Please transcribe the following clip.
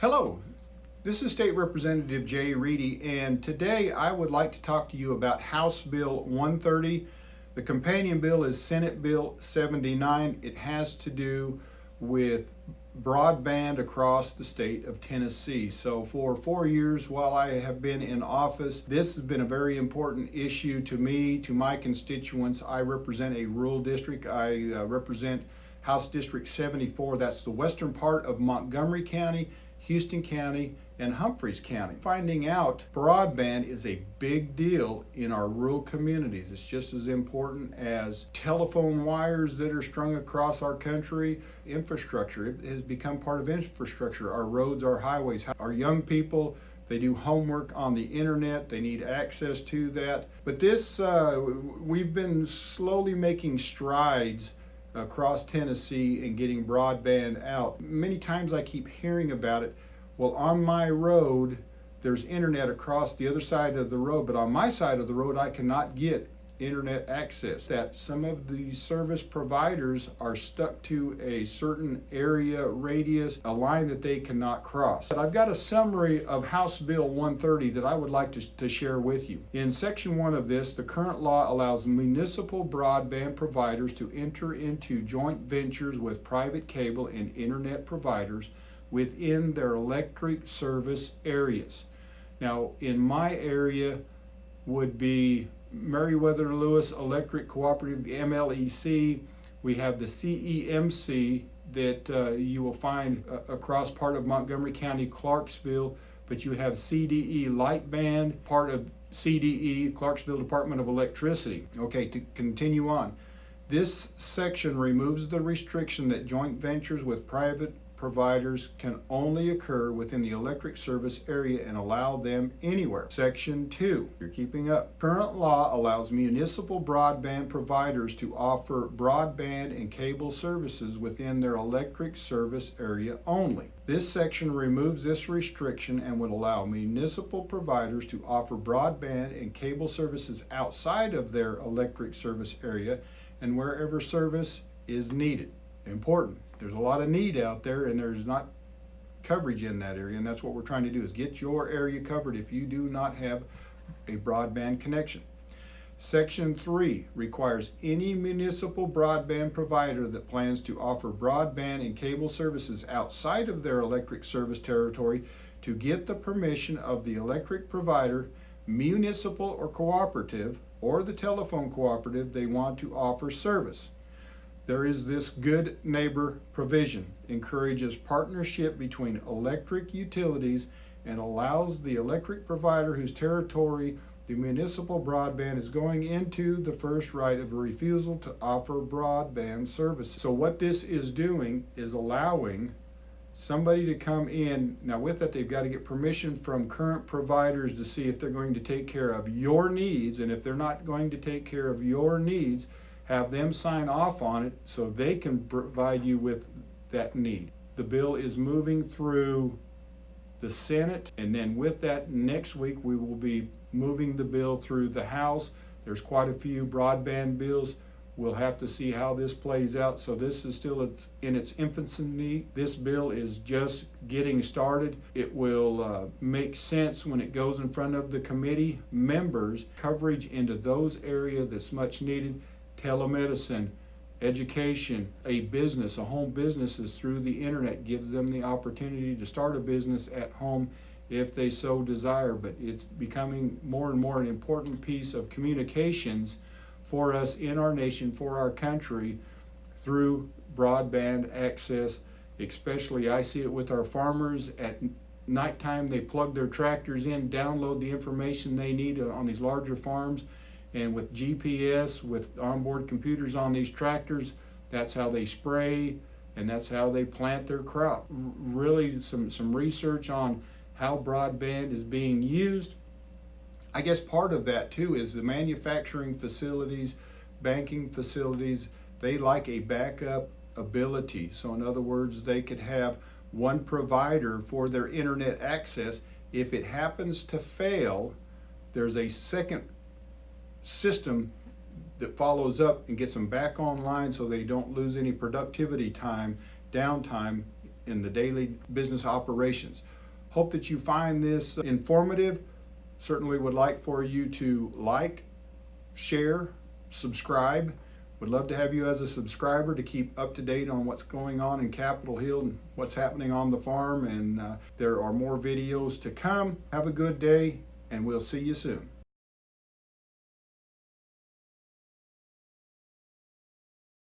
Hello, this is State Representative Jay Reedy, and today I would like to talk to you about House Bill 130. The companion bill is Senate Bill 79. It has to do with broadband across the state of Tennessee. So for 4 years while I have been in office, this has been a very important issue to me, to my constituents. I represent a rural district. I represent House District 74. That's the western part of Montgomery County, Houston County, and Humphreys County. Finding out broadband is a big deal in our rural communities. It's just as important as telephone wires that are strung across our country. Infrastructure, it has become part of infrastructure. Our roads, our highways, our young people, they do homework on the internet, they need access to that. But this, we've been slowly making strides across Tennessee and getting broadband out. Many times I keep hearing about it. Well, on my road, there's internet across the other side of the road, but on my side of the road, I cannot get internet access. That some of the service providers are stuck to a certain area radius, a line that they cannot cross. But I've got a summary of House Bill 130 that I would like to share with you. In Section 1 of this, the current law allows municipal broadband providers to enter into joint ventures with private cable and internet providers within their electric service areas. Now, in my area would be Meriwether Lewis Electric Cooperative, MLEC. We have the CEMC that you will find across part of Montgomery County, Clarksville, but you have CDE Lightband, part of CDE, Clarksville Department of Electricity. Okay, to continue on. This section removes the restriction that joint ventures with private providers can only occur within the electric service area and allow them anywhere. Section 2, you're keeping up. Current law allows municipal broadband providers to offer broadband and cable services within their electric service area only. This section removes this restriction and would allow municipal providers to offer broadband and cable services outside of their electric service area and wherever service is needed. Important. There's a lot of need out there and there's not coverage in that area, and that's what we're trying to do, is get your area covered if you do not have a broadband connection. Section 3 requires any municipal broadband provider that plans to offer broadband and cable services outside of their electric service territory to get the permission of the electric provider, municipal or cooperative, or the telephone cooperative they want to offer service. There is this good neighbor provision, encourages partnership between electric utilities and allows the electric provider whose territory the municipal broadband is going into the first right of refusal to offer broadband services. So what this is doing is allowing somebody to come in. Now with that, they've got to get permission from current providers to see if they're going to take care of your needs, and if they're not going to take care of your needs, have them sign off on it so they can provide you with that need. The bill is moving through the Senate, and then with that, next week we will be moving the bill through the House. There's quite a few broadband bills. We'll have to see how this plays out. So this is still in its infancy. This bill is just getting started. It will make sense when it goes in front of the committee members. Coverage into those areas that's much needed. Telemedicine, education, a business, a home business is through the internet, gives them the opportunity to start a business at home if they so desire. But it's becoming more and more an important piece of communications for us in our nation, for our country, through broadband access. Especially I see it with our farmers. At nighttime they plug their tractors in, download the information they need on these larger farms. And with GPS, with onboard computers on these tractors, that's how they spray and that's how they plant their crop. Really some research on how broadband is being used. I guess part of that too is the manufacturing facilities, banking facilities, they like a backup ability. So in other words, they could have one provider for their internet access. If it happens to fail, there's a second system that follows up and gets them back online so they don't lose any productivity time, downtime in the daily business operations. Hope that you find this informative. Certainly would like for you to like, share, subscribe. Would love to have you as a subscriber to keep up to date on what's going on in Capitol Hill and what's happening on the farm. And there are more videos to come. Have a good day, and we'll see you soon.